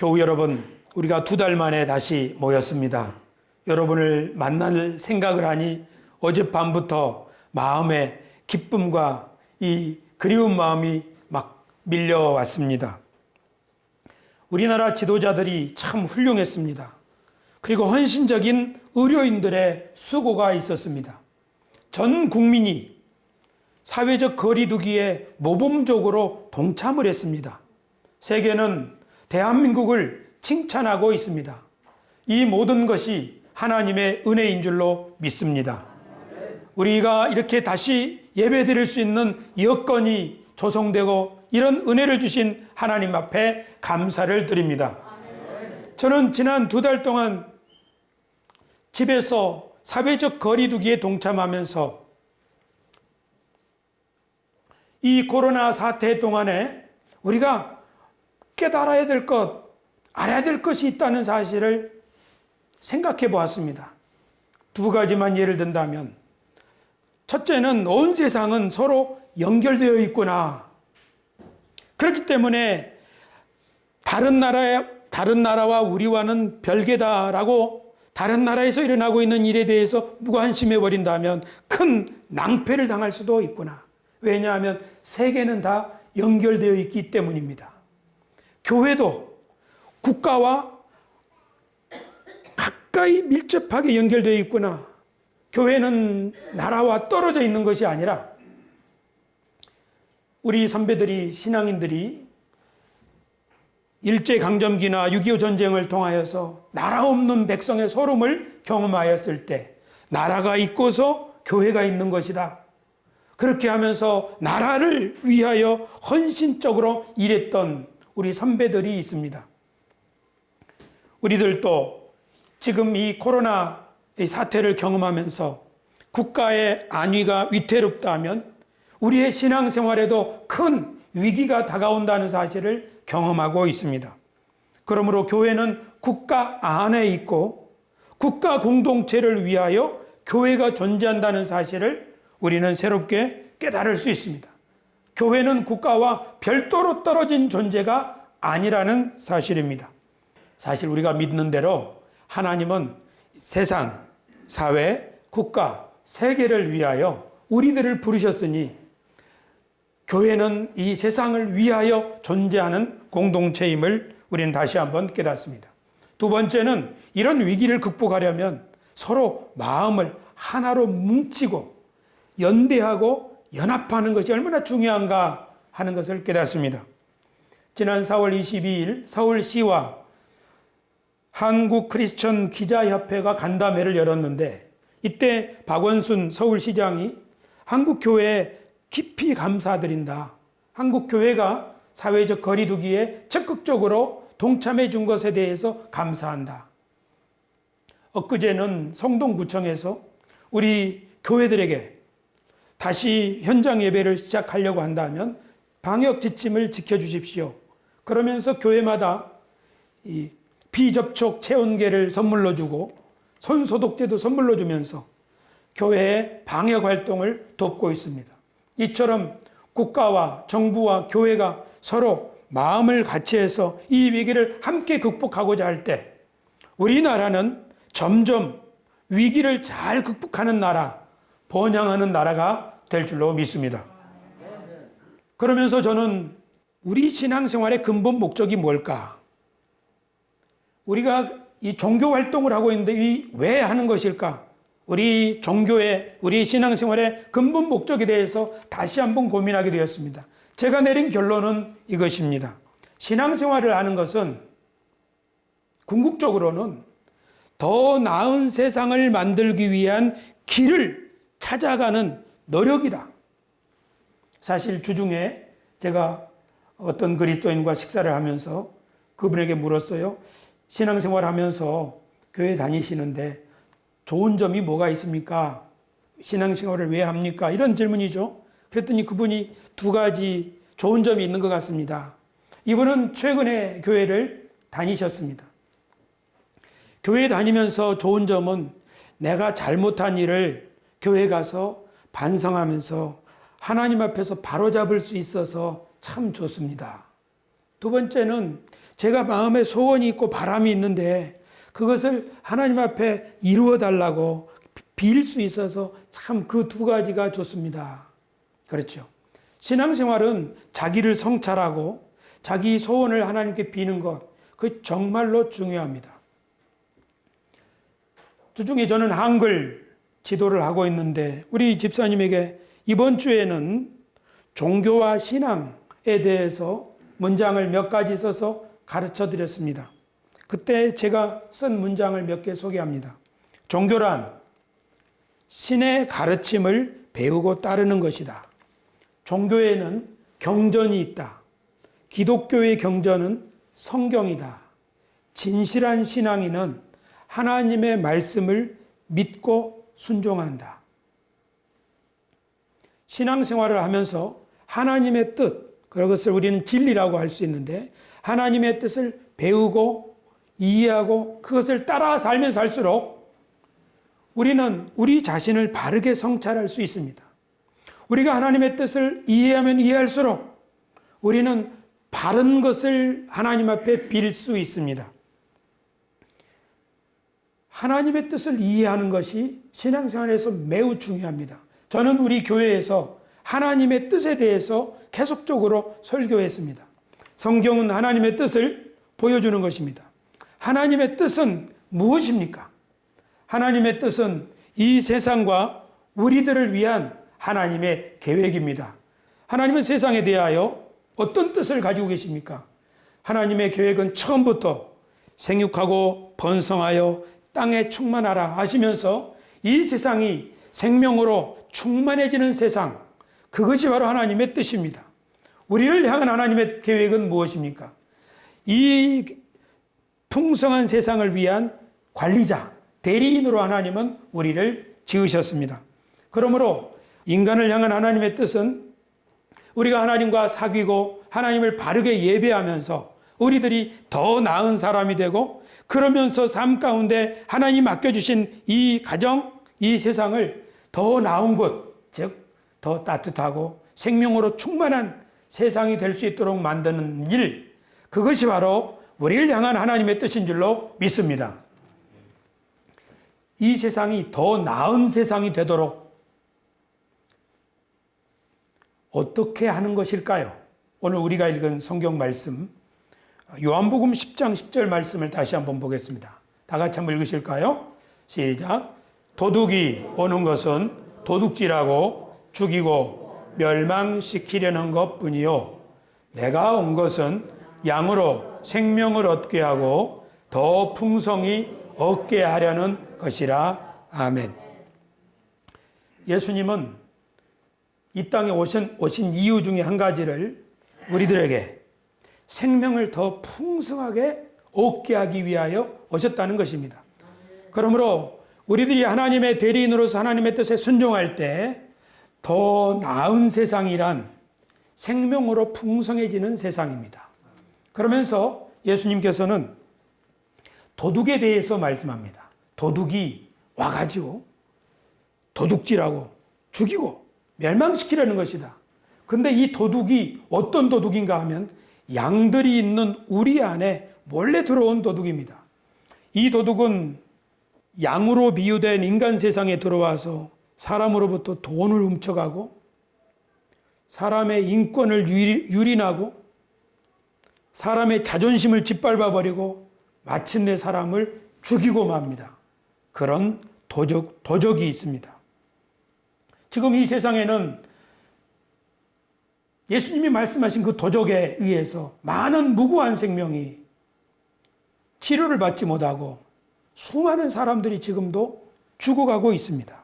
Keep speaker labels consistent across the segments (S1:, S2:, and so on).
S1: 교우 여러분, 우리가 2달 만에 다시 모였습니다. 여러분을 만날 생각을 하니 어젯밤부터 마음에 기쁨과 이 그리운 마음이 막 밀려왔습니다. 우리나라 지도자들이 참 훌륭했습니다. 그리고 헌신적인 의료인들의 수고가 있었습니다. 전 국민이 사회적 거리두기에 모범적으로 동참을 했습니다. 세계는 대한민국을 칭찬하고 있습니다. 이 모든 것이 하나님의 은혜인 줄로 믿습니다. 우리가 이렇게 다시 예배드릴 수 있는 여건이 조성되고 이런 은혜를 주신 하나님 앞에 감사를 드립니다. 저는 지난 2달 동안 집에서 사회적 거리두기에 동참하면서 이 코로나 사태 동안에 우리가 깨달아야 될 것, 알아야 될 것이 있다는 사실을 생각해 보았습니다. 2가지만 예를 든다면, 첫째는 온 세상은 서로 연결되어 있구나. 그렇기 때문에 다른 나라와 우리와는 별개다라고 다른 나라에서 일어나고 있는 일에 대해서 무관심해 버린다면 큰 낭패를 당할 수도 있구나. 왜냐하면 세계는 다 연결되어 있기 때문입니다. 교회도 국가와 가까이 밀접하게 연결되어 있구나. 교회는 나라와 떨어져 있는 것이 아니라 우리 선배들이, 신앙인들이 일제강점기나 6.25 전쟁을 통하여서 나라 없는 백성의 소름을 경험하였을 때 나라가 있고서 교회가 있는 것이다. 그렇게 하면서 나라를 위하여 헌신적으로 일했던 우리 선배들이 있습니다. 우리들도 지금 이 코로나 사태를 경험하면서 국가의 안위가 위태롭다 하면 우리의 신앙생활에도 큰 위기가 다가온다는 사실을 경험하고 있습니다. 그러므로 교회는 국가 안에 있고 국가 공동체를 위하여 교회가 존재한다는 사실을 우리는 새롭게 깨달을 수 있습니다. 교회는 국가와 별도로 떨어진 존재가 아니라는 사실입니다. 사실 우리가 믿는 대로 하나님은 세상, 사회, 국가, 세계를 위하여 우리들을 부르셨으니 교회는 이 세상을 위하여 존재하는 공동체임을 우리는 다시 한번 깨닫습니다. 2번째는 이런 위기를 극복하려면 서로 마음을 하나로 뭉치고 연대하고 연합하는 것이 얼마나 중요한가 하는 것을 깨닫습니다. 지난 4월 22일 서울시와 한국 크리스천 기자협회가 간담회를 열었는데 이때 박원순 서울시장이 한국교회에 깊이 감사드린다. 한국교회가 사회적 거리두기에 적극적으로 동참해 준 것에 대해서 감사한다. 엊그제는 성동구청에서 우리 교회들에게 다시 현장 예배를 시작하려고 한다면 방역 지침을 지켜주십시오. 그러면서 교회마다 이 비접촉 체온계를 선물로 주고 손소독제도 선물로 주면서 교회의 방역 활동을 돕고 있습니다. 이처럼 국가와 정부와 교회가 서로 마음을 같이 해서 이 위기를 함께 극복하고자 할 때 우리나라는 점점 위기를 잘 극복하는 나라, 번영하는 나라가 될 줄로 믿습니다. 그러면서 저는 우리 신앙생활의 근본 목적이 뭘까? 우리가 이 종교 활동을 하고 있는데 왜 하는 것일까? 우리 종교의, 우리 신앙생활의 근본 목적에 대해서 다시 한번 고민하게 되었습니다. 제가 내린 결론은 이것입니다. 신앙생활을 하는 것은 궁극적으로는 더 나은 세상을 만들기 위한 길을 찾아가는 노력이다. 사실 주중에 제가 어떤 그리스도인과 식사를 하면서 그분에게 물었어요. 신앙생활 하면서 교회 다니시는데 좋은 점이 뭐가 있습니까? 신앙생활을 왜 합니까? 이런 질문이죠. 그랬더니 그분이 2가지 좋은 점이 있는 것 같습니다. 이분은 최근에 교회를 다니셨습니다. 교회 다니면서 좋은 점은 내가 잘못한 일을 교회 가서 반성하면서 하나님 앞에서 바로잡을 수 있어서 참 좋습니다. 2번째는 제가 마음에 소원이 있고 바람이 있는데 그것을 하나님 앞에 이루어 달라고 빌 수 있어서 참 그 두 가지가 좋습니다. 그렇죠. 신앙생활은 자기를 성찰하고 자기 소원을 하나님께 비는 것, 그 정말로 중요합니다. 주중에 저는 한글 지도를 하고 있는데 우리 집사님에게 이번 주에는 종교와 신앙에 대해서 문장을 몇 가지 써서 가르쳐 드렸습니다. 그때 제가 쓴 문장을 몇 개 소개합니다. 종교란 신의 가르침을 배우고 따르는 것이다. 종교에는 경전이 있다. 기독교의 경전은 성경이다. 진실한 신앙인은 하나님의 말씀을 믿고 순종한다. 신앙생활을 하면서 하나님의 뜻, 그것을 우리는 진리라고 할 수 있는데 하나님의 뜻을 배우고 이해하고 그것을 따라 살면 살수록 우리는 우리 자신을 바르게 성찰할 수 있습니다. 우리가 하나님의 뜻을 이해하면 이해할수록 우리는 바른 것을 하나님 앞에 빌 수 있습니다. 하나님의 뜻을 이해하는 것이 신앙생활에서 매우 중요합니다. 저는 우리 교회에서 하나님의 뜻에 대해서 계속적으로 설교했습니다. 성경은 하나님의 뜻을 보여주는 것입니다. 하나님의 뜻은 무엇입니까? 하나님의 뜻은 이 세상과 우리들을 위한 하나님의 계획입니다. 하나님은 세상에 대하여 어떤 뜻을 가지고 계십니까? 하나님의 계획은 처음부터 생육하고 번성하여 땅에 충만하라 하시면서 이 세상이 생명으로 충만해지는 세상, 그것이 바로 하나님의 뜻입니다. 우리를 향한 하나님의 계획은 무엇입니까? 이 풍성한 세상을 위한 관리자, 대리인으로 하나님은 우리를 지으셨습니다. 그러므로 인간을 향한 하나님의 뜻은 우리가 하나님과 사귀고 하나님을 바르게 예배하면서 우리들이 더 나은 사람이 되고 그러면서 삶 가운데 하나님 맡겨주신 이 가정, 이 세상을 더 나은 곳, 즉 더 따뜻하고 생명으로 충만한 세상이 될 수 있도록 만드는 일, 그것이 바로 우리를 향한 하나님의 뜻인 줄로 믿습니다. 이 세상이 더 나은 세상이 되도록 어떻게 하는 것일까요? 오늘 우리가 읽은 성경 말씀 요한복음 10장 10절 말씀을 다시 한번 보겠습니다. 다 같이 한번 읽으실까요? 시작. 도둑이 오는 것은 도둑질하고 죽이고 멸망시키려는 것뿐이요 내가 온 것은 양으로 생명을 얻게 하고 더 풍성히 얻게 하려는 것이라. 아멘. 예수님은 이 땅에 오신 이유 중에 한 가지를 우리들에게 생명을 더 풍성하게 얻게 하기 위하여 오셨다는 것입니다. 그러므로 우리들이 하나님의 대리인으로서 하나님의 뜻에 순종할 때 더 나은 세상이란 생명으로 풍성해지는 세상입니다. 그러면서 예수님께서는 도둑에 대해서 말씀합니다. 도둑이 와가지고 도둑질하고 죽이고 멸망시키려는 것이다. 근데 이 도둑이 어떤 도둑인가 하면 양들이 있는 우리 안에 몰래 들어온 도둑입니다. 이 도둑은 양으로 비유된 인간 세상에 들어와서 사람으로부터 돈을 훔쳐가고 사람의 인권을 유린하고 사람의 자존심을 짓밟아버리고 마침내 사람을 죽이고 맙니다. 그런 도적이 있습니다. 지금 이 세상에는 예수님이 말씀하신 그 도적에 의해서 많은 무고한 생명이 치료를 받지 못하고 수많은 사람들이 지금도 죽어가고 있습니다.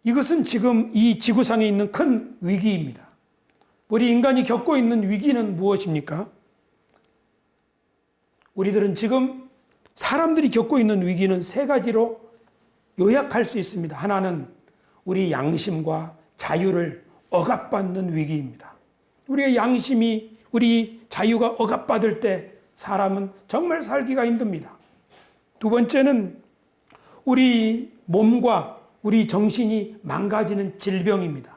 S1: 이것은 지금 이 지구상에 있는 큰 위기입니다. 우리 인간이 겪고 있는 위기는 무엇입니까? 우리들은 지금 사람들이 겪고 있는 위기는 세 가지로 요약할 수 있습니다. 하나는 우리 양심과 자유를 억압받는 위기입니다. 우리의 양심이, 우리 자유가 억압받을 때 사람은 정말 살기가 힘듭니다. 두 번째는 우리 몸과 우리 정신이 망가지는 질병입니다.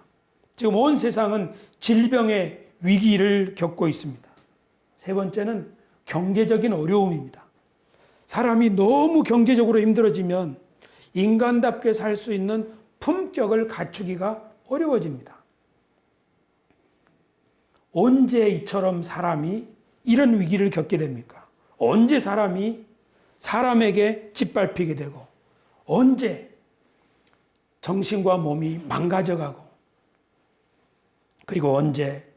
S1: 지금 온 세상은 질병의 위기를 겪고 있습니다. 세 번째는 경제적인 어려움입니다. 사람이 너무 경제적으로 힘들어지면 인간답게 살 수 있는 품격을 갖추기가 어려워집니다. 언제 이처럼 사람이 이런 위기를 겪게 됩니까? 언제 사람이 사람에게 짓밟히게 되고, 언제 정신과 몸이 망가져가고, 그리고 언제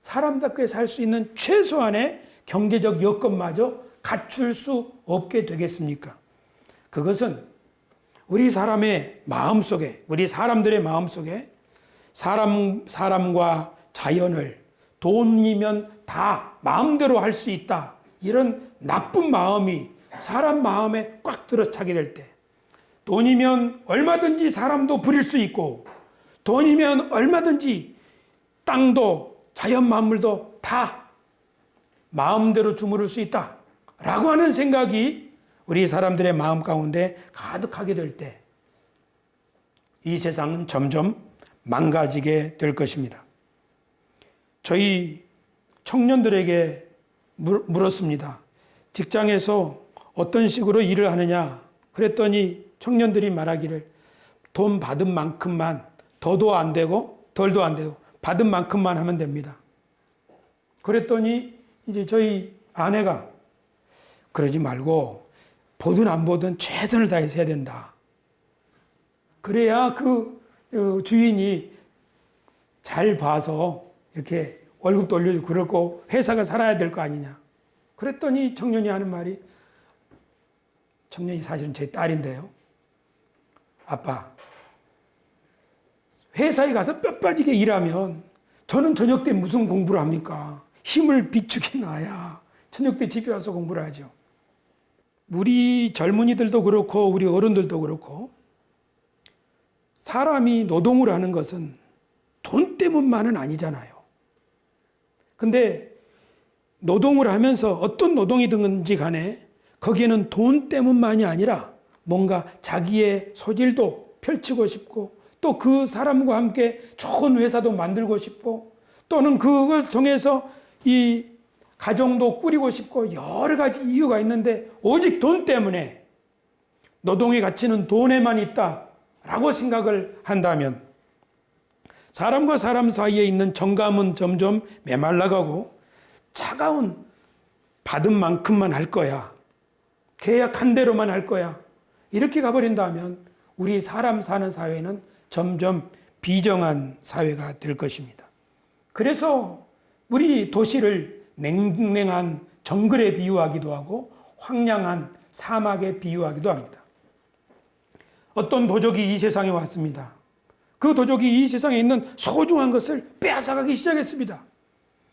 S1: 사람답게 살 수 있는 최소한의 경제적 여건마저 갖출 수 없게 되겠습니까? 그것은 우리 사람의 마음속에, 우리 사람들의 마음속에 사람과 자연을 돈이면 다 마음대로 할 수 있다, 이런 나쁜 마음이 사람 마음에 꽉 들어차게 될 때, 돈이면 얼마든지 사람도 부릴 수 있고, 돈이면 얼마든지 땅도 자연 만물도 다 마음대로 주무를 수 있다 라고 하는 생각이 우리 사람들의 마음 가운데 가득하게 될 때, 이 세상은 점점 망가지게 될 것입니다. 저희 청년들에게 물었습니다. 직장에서 어떤 식으로 일을 하느냐 그랬더니 청년들이 말하기를 돈 받은 만큼만, 더도 안 되고 덜도 안 되고 받은 만큼만 하면 됩니다. 그랬더니 이제 저희 아내가 그러지 말고 보든 안 보든 최선을 다해서 해야 된다. 그래야 그 주인이 잘 봐서 이렇게 월급도 올려주고 그러고 회사가 살아야 될 거 아니냐. 그랬더니 청년이 하는 말이, 청년이 사실은 제 딸인데요. 아빠, 회사에 가서 뼈 빠지게 일하면 저는 저녁 때 무슨 공부를 합니까? 힘을 비축해 놔야 저녁 때 집에 와서 공부를 하죠. 우리 젊은이들도 그렇고 우리 어른들도 그렇고 사람이 노동을 하는 것은 돈 때문만은 아니잖아요. 근데 노동을 하면서 어떤 노동이든지 간에 거기에는 돈 때문만이 아니라 뭔가 자기의 소질도 펼치고 싶고, 또 그 사람과 함께 좋은 회사도 만들고 싶고, 또는 그걸 통해서 이 가정도 꾸리고 싶고, 여러 가지 이유가 있는데 오직 돈 때문에 노동의 가치는 돈에만 있다라고 생각을 한다면 사람과 사람 사이에 있는 정감은 점점 메말라가고, 차가운 받은 만큼만 할 거야, 계약한 대로만 할 거야, 이렇게 가버린다면 우리 사람 사는 사회는 점점 비정한 사회가 될 것입니다. 그래서 우리 도시를 냉랭한 정글에 비유하기도 하고 황량한 사막에 비유하기도 합니다. 어떤 도적이 이 세상에 왔습니다. 그 도적이 이 세상에 있는 소중한 것을 빼앗아가기 시작했습니다.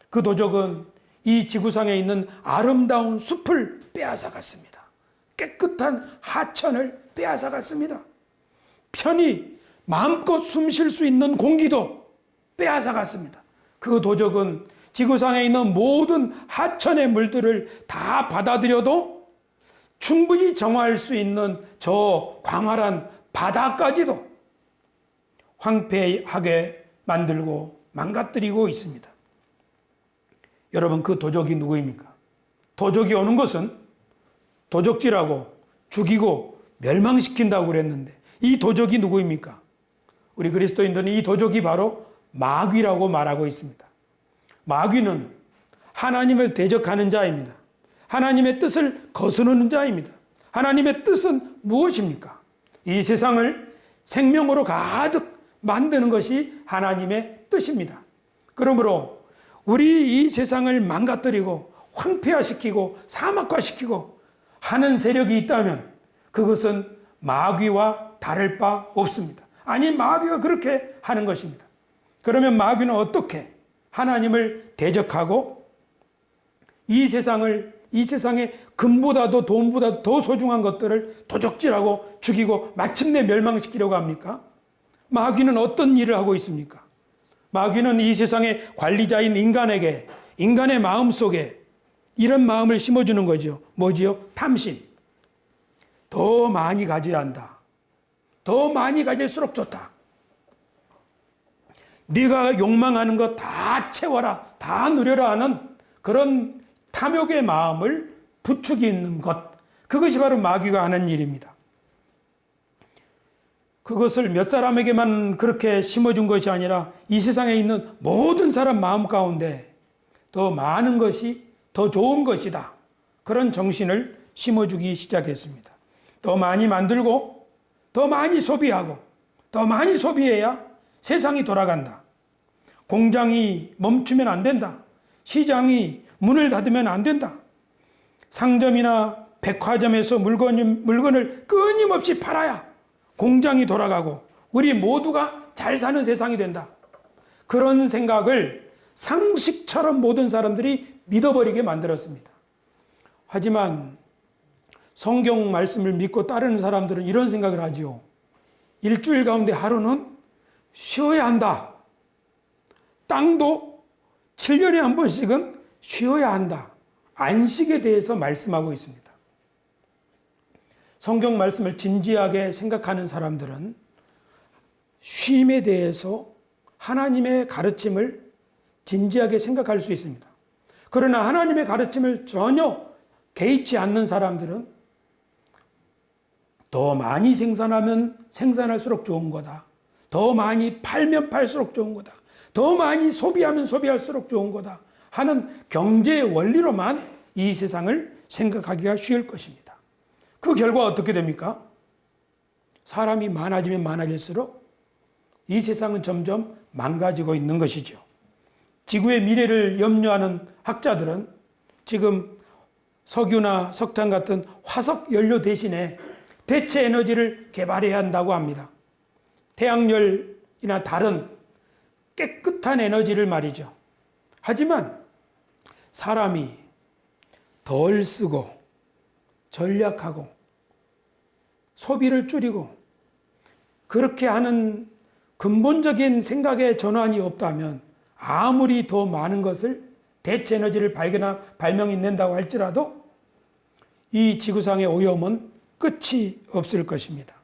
S1: 그 도적은 이 지구상에 있는 아름다운 숲을 빼앗아갔습니다. 깨끗한 하천을 빼앗아갔습니다. 편히 마음껏 숨 쉴 수 있는 공기도 빼앗아갔습니다. 그 도적은 지구상에 있는 모든 하천의 물들을 다 받아들여도 충분히 정화할 수 있는 저 광활한 바다까지도 황폐하게 만들고 망가뜨리고 있습니다. 여러분, 그 도적이 누구입니까? 도적이 오는 것은 도적질하고 죽이고 멸망시킨다고 그랬는데, 이 도적이 누구입니까? 우리 그리스도인들은 이 도적이 바로 마귀라고 말하고 있습니다. 마귀는 하나님을 대적하는 자입니다. 하나님의 뜻을 거스르는 자입니다. 하나님의 뜻은 무엇입니까? 이 세상을 생명으로 가득 만드는 것이 하나님의 뜻입니다. 그러므로 우리 이 세상을 망가뜨리고 황폐화시키고 사막화시키고 하는 세력이 있다면 그것은 마귀와 다를 바 없습니다. 아니, 마귀가 그렇게 하는 것입니다. 그러면 마귀는 어떻게 하나님을 대적하고 이 세상의 금보다도 돈보다 더 소중한 것들을 도적질하고 죽이고 마침내 멸망시키려고 합니까? 마귀는 어떤 일을 하고 있습니까? 마귀는 이 세상의 관리자인 인간에게, 인간의 마음속에 이런 마음을 심어주는 거죠. 뭐지요? 탐심. 더 많이 가져야 한다. 더 많이 가질수록 좋다. 네가 욕망하는 거 다 채워라, 다 누려라 하는 그런 탐욕의 마음을 부추기는 것, 그것이 바로 마귀가 하는 일입니다. 그것을 몇 사람에게만 그렇게 심어준 것이 아니라 이 세상에 있는 모든 사람 마음 가운데 더 많은 것이 더 좋은 것이다, 그런 정신을 심어주기 시작했습니다. 더 많이 만들고 더 많이 소비하고 더 많이 소비해야 세상이 돌아간다. 공장이 멈추면 안 된다. 시장이 문을 닫으면 안 된다. 상점이나 백화점에서 물건을 끊임없이 팔아야 공장이 돌아가고 우리 모두가 잘 사는 세상이 된다. 그런 생각을 상식처럼 모든 사람들이 믿어버리게 만들었습니다. 하지만 성경 말씀을 믿고 따르는 사람들은 이런 생각을 하지요. 일주일 가운데 하루는 쉬어야 한다. 땅도 7년에 한 번씩은 쉬어야 한다. 안식에 대해서 말씀하고 있습니다. 성경 말씀을 진지하게 생각하는 사람들은 쉼에 대해서 하나님의 가르침을 진지하게 생각할 수 있습니다. 그러나 하나님의 가르침을 전혀 개의치 않는 사람들은 더 많이 생산하면 생산할수록 좋은 거다. 더 많이 팔면 팔수록 좋은 거다. 더 많이 소비하면 소비할수록 좋은 거다 하는 경제의 원리로만 이 세상을 생각하기가 쉬울 것입니다. 그 결과 어떻게 됩니까? 사람이 많아지면 많아질수록 이 세상은 점점 망가지고 있는 것이죠. 지구의 미래를 염려하는 학자들은 지금 석유나 석탄 같은 화석 연료 대신에 대체 에너지를 개발해야 한다고 합니다. 태양열이나 다른 깨끗한 에너지를 말이죠. 하지만 사람이 덜 쓰고 전략하고 소비를 줄이고 그렇게 하는 근본적인 생각의 전환이 없다면 아무리 더 많은 것을 대체 에너지를 발명해낸다고 할지라도 이 지구상의 오염은 끝이 없을 것입니다.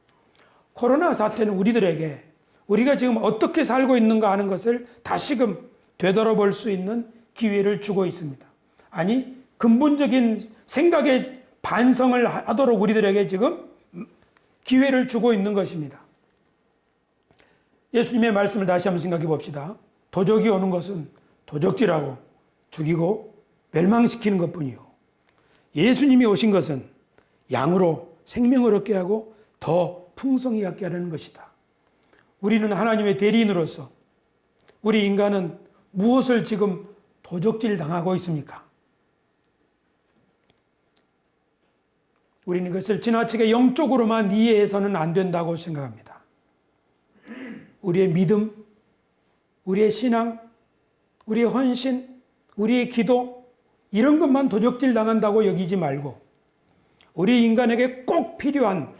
S1: 코로나 사태는 우리들에게 우리가 지금 어떻게 살고 있는가 하는 것을 다시금 되돌아볼 수 있는 기회를 주고 있습니다. 아니, 근본적인 생각의 반성을 하도록 우리들에게 지금 기회를 주고 있는 것입니다. 예수님의 말씀을 다시 한번 생각해 봅시다. 도적이 오는 것은 도적질하고 죽이고 멸망시키는 것뿐이요. 예수님이 오신 것은 양으로 생명을 얻게 하고 더 풍성히 갖게 하려는 것이다. 우리는 하나님의 대리인으로서 우리 인간은 무엇을 지금 도적질 당하고 있습니까? 우리는 그것을 지나치게 영적으로만 이해해서는 안 된다고 생각합니다. 우리의 믿음, 우리의 신앙, 우리의 헌신, 우리의 기도, 이런 것만 도적질 당한다고 여기지 말고 우리 인간에게 꼭 필요한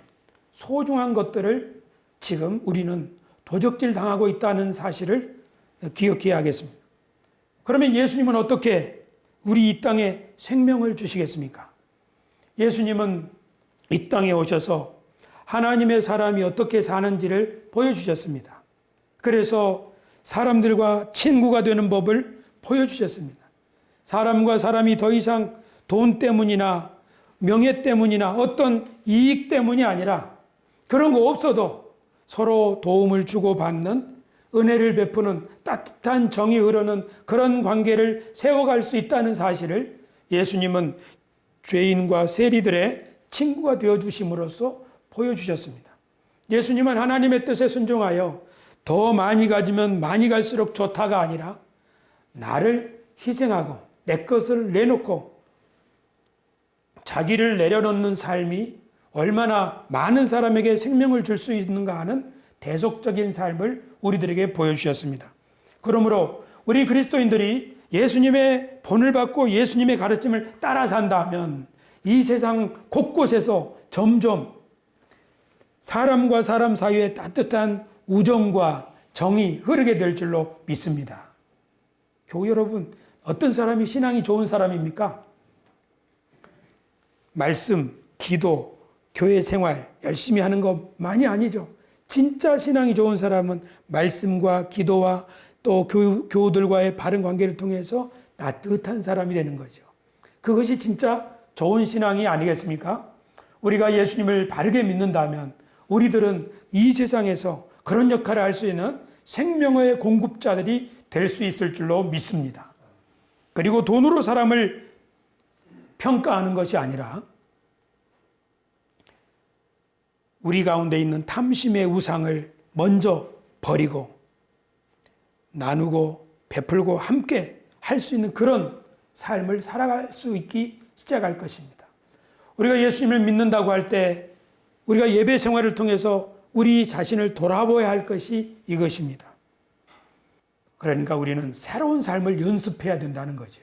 S1: 소중한 것들을 지금 우리는 도적질 당하고 있다는 사실을 기억해야 하겠습니다. 그러면 예수님은 어떻게 우리 이 땅에 생명을 주시겠습니까? 예수님은 이 땅에 오셔서 하나님의 사람이 어떻게 사는지를 보여주셨습니다. 그래서 사람들과 친구가 되는 법을 보여주셨습니다. 사람과 사람이 더 이상 돈 때문이나 명예 때문이나 어떤 이익 때문이 아니라 그런 거 없어도 서로 도움을 주고받는 은혜를 베푸는 따뜻한 정이 흐르는 그런 관계를 세워갈 수 있다는 사실을 예수님은 죄인과 세리들의 친구가 되어주심으로써 보여주셨습니다. 예수님은 하나님의 뜻에 순종하여 더 많이 가지면 많이 갈수록 좋다가 아니라 나를 희생하고 내 것을 내놓고 자기를 내려놓는 삶이 얼마나 많은 사람에게 생명을 줄 수 있는가 하는 대속적인 삶을 우리들에게 보여주셨습니다. 그러므로 우리 그리스도인들이 예수님의 본을 받고 예수님의 가르침을 따라 산다면 이 세상 곳곳에서 점점 사람과 사람 사이에 따뜻한 우정과 정이 흐르게 될 줄로 믿습니다. 교우 여러분, 어떤 사람이 신앙이 좋은 사람입니까? 말씀, 기도, 교회 생활 열심히 하는 것만이 아니죠. 진짜 신앙이 좋은 사람은 말씀과 기도와 또 교우들과의 바른 관계를 통해서 따뜻한 사람이 되는 거죠. 그것이 진짜 좋은 신앙이 아니겠습니까? 우리가 예수님을 바르게 믿는다면 우리들은 이 세상에서 그런 역할을 할 수 있는 생명의 공급자들이 될 수 있을 줄로 믿습니다. 그리고 돈으로 사람을 평가하는 것이 아니라 우리 가운데 있는 탐심의 우상을 먼저 버리고 나누고 베풀고 함께 할 수 있는 그런 삶을 살아갈 수 있기 시작할 것입니다. 우리가 예수님을 믿는다고 할 때 우리가 예배 생활을 통해서 우리 자신을 돌아보아야 할 것이 이것입니다. 그러니까 우리는 새로운 삶을 연습해야 된다는 거죠.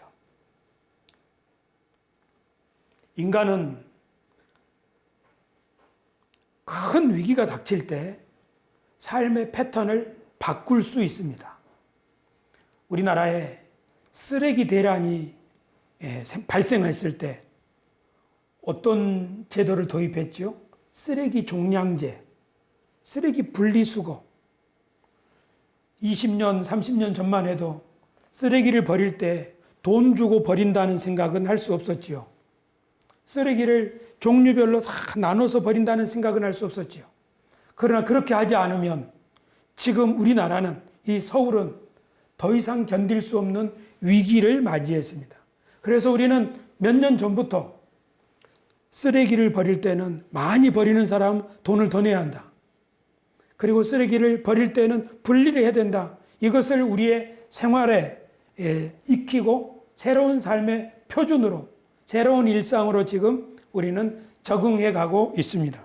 S1: 인간은 큰 위기가 닥칠 때 삶의 패턴을 바꿀 수 있습니다. 우리나라에 쓰레기 대란이 발생했을 때 어떤 제도를 도입했죠? 쓰레기 종량제, 쓰레기 분리수거. 20년, 30년 전만 해도 쓰레기를 버릴 때 돈 주고 버린다는 생각은 할 수 없었지요. 쓰레기를 종류별로 다 나눠서 버린다는 생각은 할 수 없었지요. 그러나 그렇게 하지 않으면 지금 우리나라는, 이 서울은 더 이상 견딜 수 없는 위기를 맞이했습니다. 그래서 우리는 몇 년 전부터 쓰레기를 버릴 때는 많이 버리는 사람 돈을 더 내야 한다. 그리고 쓰레기를 버릴 때는 분리를 해야 된다. 이것을 우리의 생활에 익히고 새로운 삶의 표준으로, 새로운 일상으로 지금 우리는 적응해 가고 있습니다.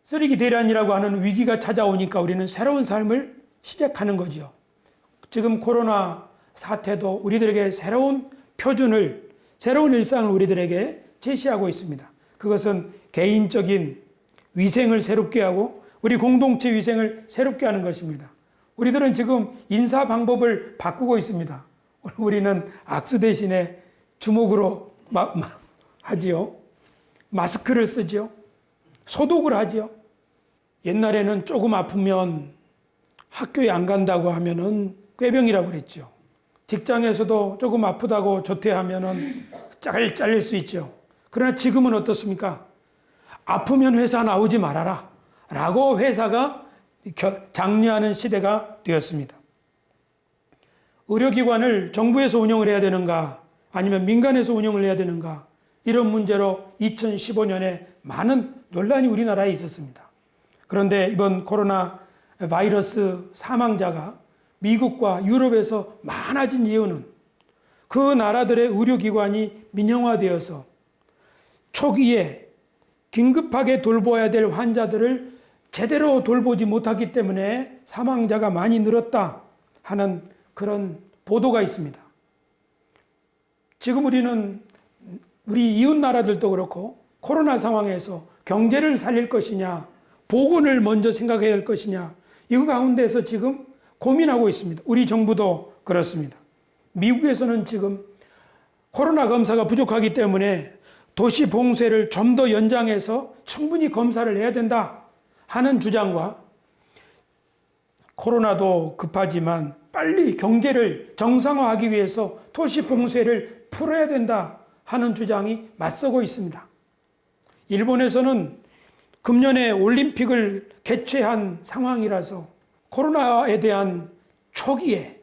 S1: 쓰레기 대란이라고 하는 위기가 찾아오니까 우리는 새로운 삶을 시작하는 거죠. 지금 코로나 사태도 우리들에게 새로운 표준을, 새로운 일상을 우리들에게 제시하고 있습니다. 그것은 개인적인 위생을 새롭게 하고 우리 공동체 위생을 새롭게 하는 것입니다. 우리들은 지금 인사 방법을 바꾸고 있습니다. 우리는 악수 대신에 주먹으로 하지요. 마스크를 쓰지요. 소독을 하지요. 옛날에는 조금 아프면 학교에 안 간다고 하면은 꾀병이라고 그랬죠. 직장에서도 조금 아프다고 조퇴하면은 잘릴 수 있죠. 그러나 지금은 어떻습니까? 아프면 회사 나오지 말아라 라고 회사가 장려하는 시대가 되었습니다. 의료기관을 정부에서 운영을 해야 되는가 아니면 민간에서 운영을 해야 되는가, 이런 문제로 2015년에 많은 논란이 우리나라에 있었습니다. 그런데 이번 코로나 바이러스 사망자가 미국과 유럽에서 많아진 이유는 그 나라들의 의료기관이 민영화되어서 초기에 긴급하게 돌봐야 될 환자들을 제대로 돌보지 못하기 때문에 사망자가 많이 늘었다 하는 그런 보도가 있습니다. 지금 우리는 우리 이웃 나라들도 그렇고 코로나 상황에서 경제를 살릴 것이냐, 보건을 먼저 생각해야 할 것이냐, 이거 가운데서 지금 고민하고 있습니다. 우리 정부도 그렇습니다. 미국에서는 지금 코로나 검사가 부족하기 때문에 도시 봉쇄를 좀 더 연장해서 충분히 검사를 해야 된다 하는 주장과 코로나도 급하지만 빨리 경제를 정상화하기 위해서 도시 봉쇄를 풀어야 된다 하는 주장이 맞서고 있습니다. 일본에서는 금년에 올림픽을 개최한 상황이라서 코로나에 대한 초기에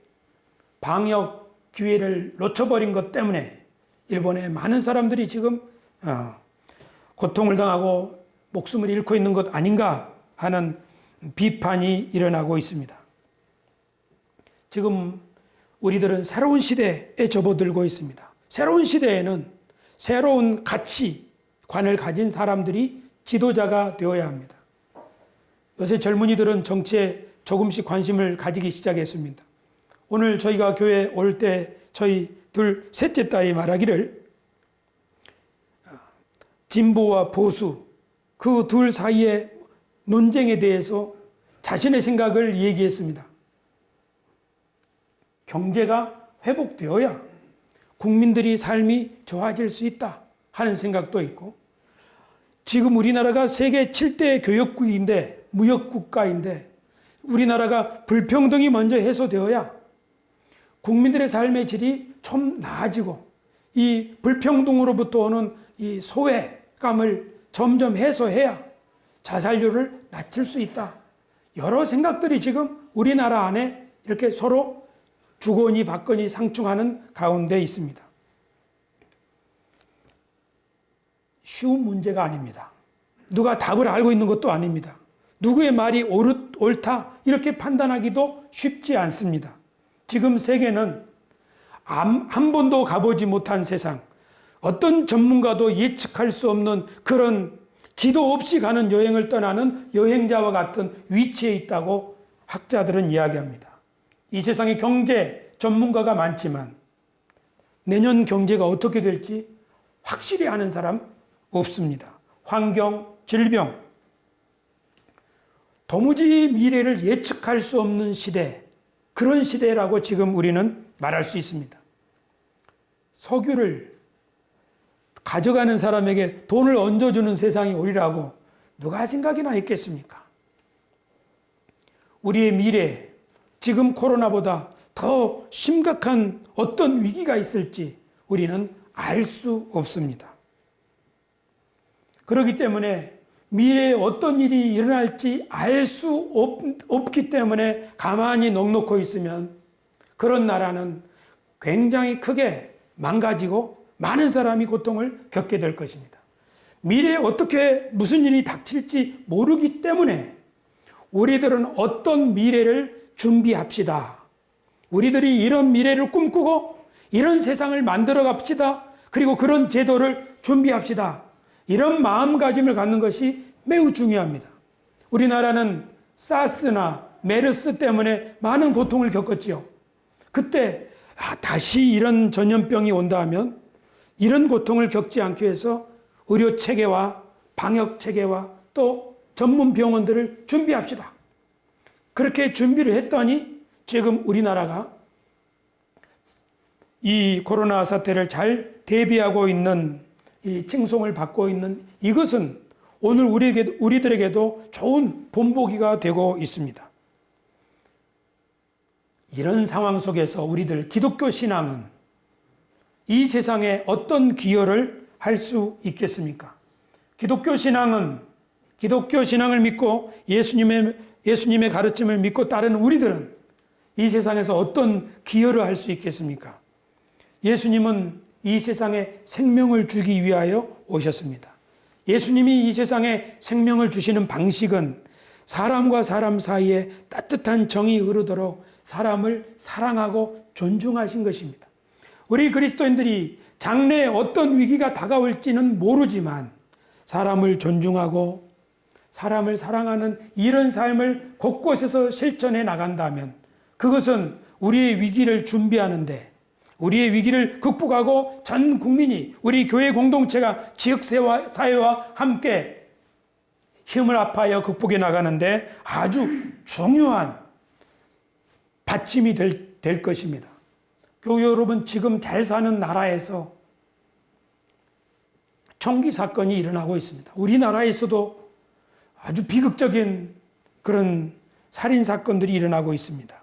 S1: 방역 기회를 놓쳐버린 것 때문에 일본의 많은 사람들이 지금 고통을 당하고 목숨을 잃고 있는 것 아닌가 하는 비판이 일어나고 있습니다. 지금 우리들은 새로운 시대에 접어들고 있습니다. 새로운 시대에는 새로운 가치관을 가진 사람들이 지도자가 되어야 합니다. 요새 젊은이들은 정치에 조금씩 관심을 가지기 시작했습니다. 오늘 저희가 교회 올 때 저희 셋째 딸이 말하기를 진보와 보수 그 둘 사이의 논쟁에 대해서 자신의 생각을 얘기했습니다. 경제가 회복되어야 국민들이 삶이 좋아질 수 있다 하는 생각도 있고, 지금 우리나라가 세계 7대 교역국인데, 무역국가인데 우리나라가 불평등이 먼저 해소되어야 국민들의 삶의 질이 좀 나아지고 이 불평등으로부터 오는 이 소외감을 점점 해소해야 자살률을 낮출 수 있다. 여러 생각들이 지금 우리나라 안에 이렇게 서로 주거니 받거니 상충하는 가운데 있습니다. 쉬운 문제가 아닙니다. 누가 답을 알고 있는 것도 아닙니다. 누구의 말이 옳다 이렇게 판단하기도 쉽지 않습니다. 지금 세계는 한 번도 가보지 못한 세상, 어떤 전문가도 예측할 수 없는 그런 지도 없이 가는 여행을 떠나는 여행자와 같은 위치에 있다고 학자들은 이야기합니다. 이 세상에 경제 전문가가 많지만 내년 경제가 어떻게 될지 확실히 아는 사람 없습니다. 환경, 질병, 도무지 미래를 예측할 수 없는 시대, 그런 시대라고 지금 우리는 말할 수 있습니다. 석유를 가져가는 사람에게 돈을 얹어주는 세상이 오리라고 누가 생각이나 했겠습니까? 우리의 미래, 지금 코로나보다 더 심각한 어떤 위기가 있을지 우리는 알 수 없습니다. 그렇기 때문에 미래에 어떤 일이 일어날지 알 수 없기 때문에 가만히 넋놓고 있으면 그런 나라는 굉장히 크게 망가지고 많은 사람이 고통을 겪게 될 것입니다. 미래에 어떻게 무슨 일이 닥칠지 모르기 때문에 우리들은 어떤 미래를 준비합시다. 우리들이 이런 미래를 꿈꾸고 이런 세상을 만들어 갑시다. 그리고 그런 제도를 준비합시다. 이런 마음가짐을 갖는 것이 매우 중요합니다. 우리나라는 사스나 메르스 때문에 많은 고통을 겪었지요. 그때 다시 이런 전염병이 온다 하면 이런 고통을 겪지 않기 위해서 의료 체계와 방역 체계와 또 전문 병원들을 준비합시다. 그렇게 준비를 했더니 지금 우리나라가 이 코로나 사태를 잘 대비하고 있는 이 칭송을 받고 있는 이것은 오늘 우리들에게도 좋은 본보기가 되고 있습니다. 이런 상황 속에서 우리들 기독교 신앙은 이 세상에 어떤 기여를 할 수 있겠습니까? 기독교 신앙을 믿고 예수님의 가르침을 믿고 따르는 우리들은 이 세상에서 어떤 기여를 할 수 있겠습니까? 예수님은 이 세상에 생명을 주기 위하여 오셨습니다. 예수님이 이 세상에 생명을 주시는 방식은 사람과 사람 사이에 따뜻한 정이 흐르도록 사람을 사랑하고 존중하신 것입니다. 우리 그리스도인들이 장래에 어떤 위기가 다가올지는 모르지만 사람을 존중하고 사람을 사랑하는 이런 삶을 곳곳에서 실천해 나간다면 그것은 우리의 위기를 준비하는데 우리의 위기를 극복하고 전 국민이 우리 교회 공동체가 지역사회와 함께 힘을 합하여 극복해 나가는데 아주 중요한 받침이 될 것입니다. 교회 여러분, 지금 잘 사는 나라에서 총기 사건이 일어나고 있습니다. 우리나라에서도 아주 비극적인 그런 살인 사건들이 일어나고 있습니다.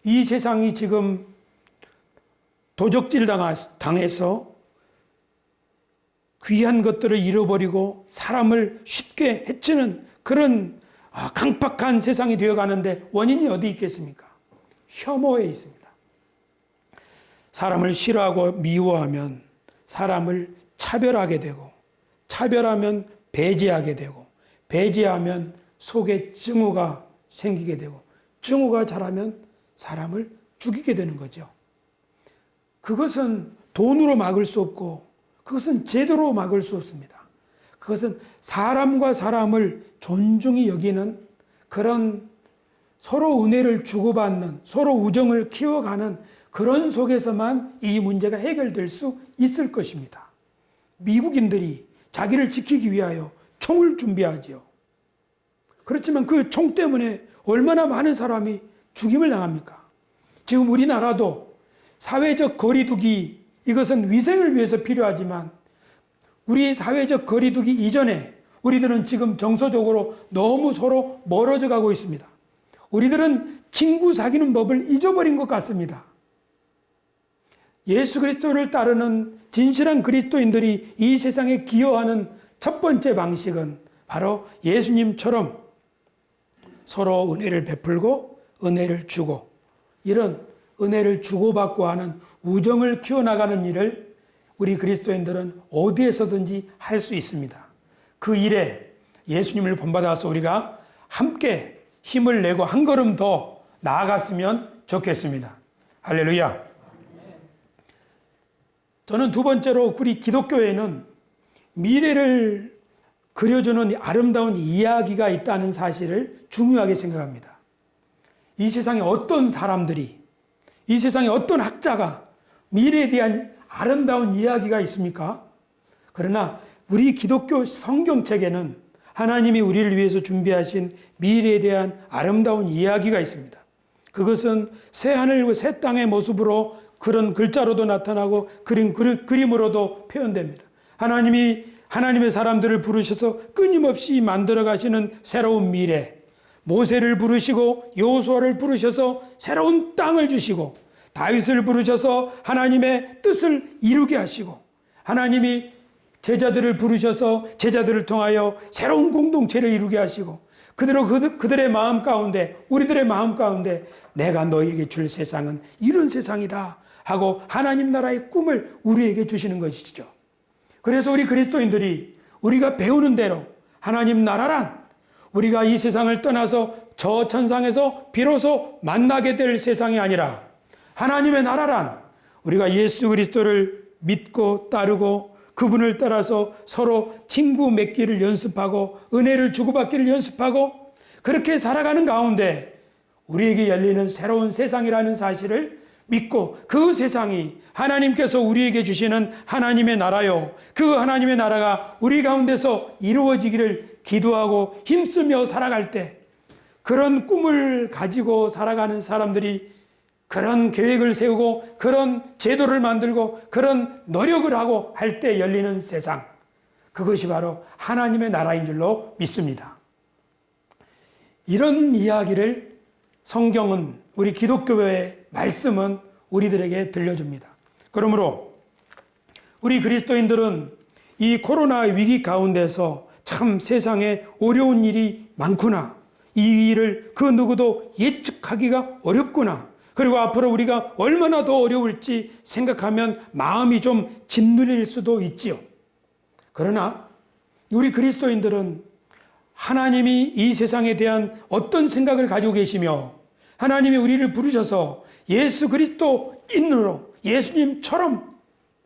S1: 이 세상이 지금 도적질 당해서 귀한 것들을 잃어버리고 사람을 쉽게 해치는 그런 강팍한 세상이 되어가는데 원인이 어디 있겠습니까? 혐오에 있습니다. 사람을 싫어하고 미워하면 사람을 차별하게 되고 차별하면 배제하게 되고 배제하면 속에 증오가 생기게 되고 증오가 자라면 사람을 죽이게 되는 거죠. 그것은 돈으로 막을 수 없고 그것은 제도로 막을 수 없습니다. 그것은 사람과 사람을 존중히 여기는 그런 서로 은혜를 주고받는 서로 우정을 키워가는 그런 속에서만 이 문제가 해결될 수 있을 것입니다. 미국인들이 자기를 지키기 위하여 총을 준비하지요. 그렇지만 그 총 때문에 얼마나 많은 사람이 죽임을 당합니까? 지금 우리나라도 사회적 거리두기, 이것은 위생을 위해서 필요하지만 우리 사회적 거리두기 이전에 우리들은 지금 정서적으로 너무 서로 멀어져 가고 있습니다. 우리들은 친구 사귀는 법을 잊어버린 것 같습니다. 예수 그리스도를 따르는 진실한 그리스도인들이 이 세상에 기여하는 첫 번째 방식은 바로 예수님처럼 서로 은혜를 베풀고 은혜를 주고, 이런 은혜를 주고받고 하는 우정을 키워나가는 일을 우리 그리스도인들은 어디에서든지 할 수 있습니다. 그 일에 예수님을 본받아서 우리가 함께 힘을 내고 한 걸음 더 나아갔으면 좋겠습니다. 할렐루야. 저는 두 번째로 우리 기독교에는 미래를 그려주는 아름다운 이야기가 있다는 사실을 중요하게 생각합니다. 이 세상에 어떤 사람들이, 이 세상에 어떤 학자가 미래에 대한 아름다운 이야기가 있습니까? 그러나 우리 기독교 성경책에는 하나님이 우리를 위해서 준비하신 미래에 대한 아름다운 이야기가 있습니다. 그것은 새 하늘과 새 땅의 모습으로 그런 글자로도 나타나고 그림으로도 표현됩니다. 하나님의 사람들을 부르셔서 끊임없이 만들어 가시는 새로운 미래, 모세를 부르시고 여호수아를 부르셔서 새로운 땅을 주시고, 다윗을 부르셔서 하나님의 뜻을 이루게 하시고, 하나님이 제자들을 부르셔서 제자들을 통하여 새로운 공동체를 이루게 하시고, 그들의 마음 가운데, 우리들의 마음 가운데 내가 너희에게 줄 세상은 이런 세상이다 하고 하나님 나라의 꿈을 우리에게 주시는 것이죠. 그래서 우리 그리스도인들이 우리가 배우는 대로 하나님 나라란 우리가 이 세상을 떠나서 저 천상에서 비로소 만나게 될 세상이 아니라, 하나님의 나라란 우리가 예수 그리스도를 믿고 따르고 그분을 따라서 서로 친구 맺기를 연습하고 은혜를 주고받기를 연습하고 그렇게 살아가는 가운데 우리에게 열리는 새로운 세상이라는 사실을 믿고, 그 세상이 하나님께서 우리에게 주시는 하나님의 나라요, 그 하나님의 나라가 우리 가운데서 이루어지기를 기도하고 힘쓰며 살아갈 때, 그런 꿈을 가지고 살아가는 사람들이 그런 계획을 세우고 그런 제도를 만들고 그런 노력을 하고 할 때 열리는 세상, 그것이 바로 하나님의 나라인 줄로 믿습니다. 이런 이야기를 성경은, 우리 기독교의 말씀은 우리들에게 들려줍니다. 그러므로 우리 그리스도인들은 이 코로나 위기 가운데서 참 세상에 어려운 일이 많구나, 이 일을 그 누구도 예측하기가 어렵구나, 그리고 앞으로 우리가 얼마나 더 어려울지 생각하면 마음이 좀 짓눌릴 수도 있지요. 그러나 우리 그리스도인들은 하나님이 이 세상에 대한 어떤 생각을 가지고 계시며, 하나님이 우리를 부르셔서 예수 그리스도인으로 예수님처럼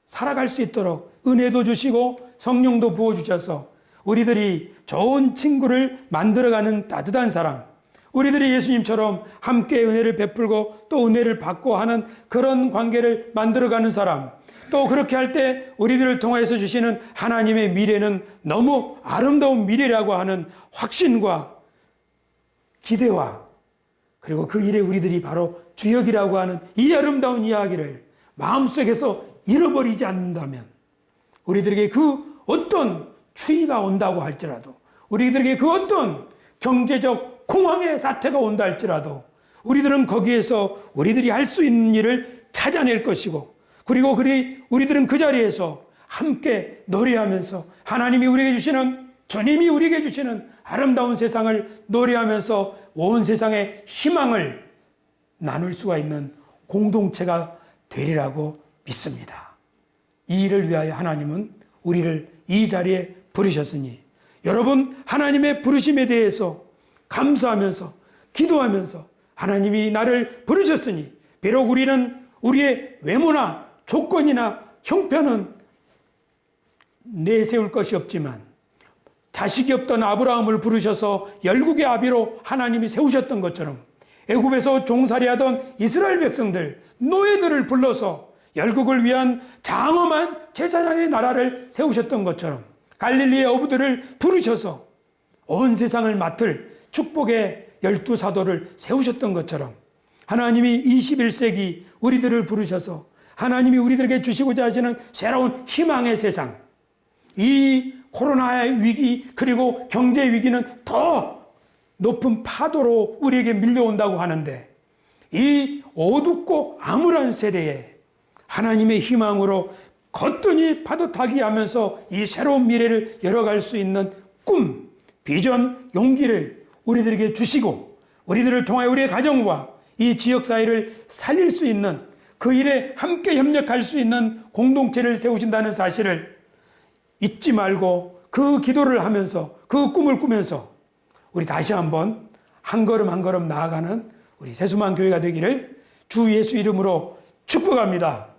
S1: 살아갈 수 있도록 은혜도 주시고 성령도 부어주셔서 우리들이 좋은 친구를 만들어가는 따뜻한 사람, 우리들이 예수님처럼 함께 은혜를 베풀고 또 은혜를 받고 하는 그런 관계를 만들어가는 사람, 또 그렇게 할 때 우리들을 통해서 주시는 하나님의 미래는 너무 아름다운 미래라고 하는 확신과 기대와, 그리고 그 일에 우리들이 바로 주역이라고 하는 이 아름다운 이야기를 마음속에서 잃어버리지 않는다면, 우리들에게 그 어떤 추위가 온다고 할지라도, 우리들에게 그 어떤 경제적 공황의 사태가 온다 할지라도 우리들은 거기에서 우리들이 할 수 있는 일을 찾아낼 것이고, 그리고 우리들은 그 자리에서 함께 노래하면서 하나님이 우리에게 주시는, 주님이 우리에게 주시는 아름다운 세상을 노래하면서 온 세상의 희망을 나눌 수가 있는 공동체가 되리라고 믿습니다. 이 일을 위하여 하나님은 우리를 이 자리에 부르셨으니, 여러분 하나님의 부르심에 대해서 감사하면서 기도하면서, 하나님이 나를 부르셨으니 비록 우리는 우리의 외모나 조건이나 형편은 내세울 것이 없지만, 자식이 없던 아브라함을 부르셔서 열국의 아비로 하나님이 세우셨던 것처럼, 애굽에서 종살이하던 이스라엘 백성들, 노예들을 불러서 열국을 위한 장엄한 제사장의 나라를 세우셨던 것처럼, 갈릴리의 어부들을 부르셔서 온 세상을 맡을 축복의 12사도를 세우셨던 것처럼, 하나님이 21세기 우리들을 부르셔서 하나님이 우리들에게 주시고자 하시는 새로운 희망의 세상, 이 코로나의 위기 그리고 경제 위기는 더 높은 파도로 우리에게 밀려온다고 하는데, 이 어둡고 암울한 세대에 하나님의 희망으로 거뜬히 파도타기 하면서 이 새로운 미래를 열어갈 수 있는 꿈, 비전, 용기를 우리들에게 주시고 우리들을 통하여 우리의 가정과 이 지역사회를 살릴 수 있는 그 일에 함께 협력할 수 있는 공동체를 세우신다는 사실을 잊지 말고 그 기도를 하면서 그 꿈을 꾸면서 우리 다시 한번 한 걸음 한 걸음 나아가는 우리 세수만 교회가 되기를 주 예수 이름으로 축복합니다.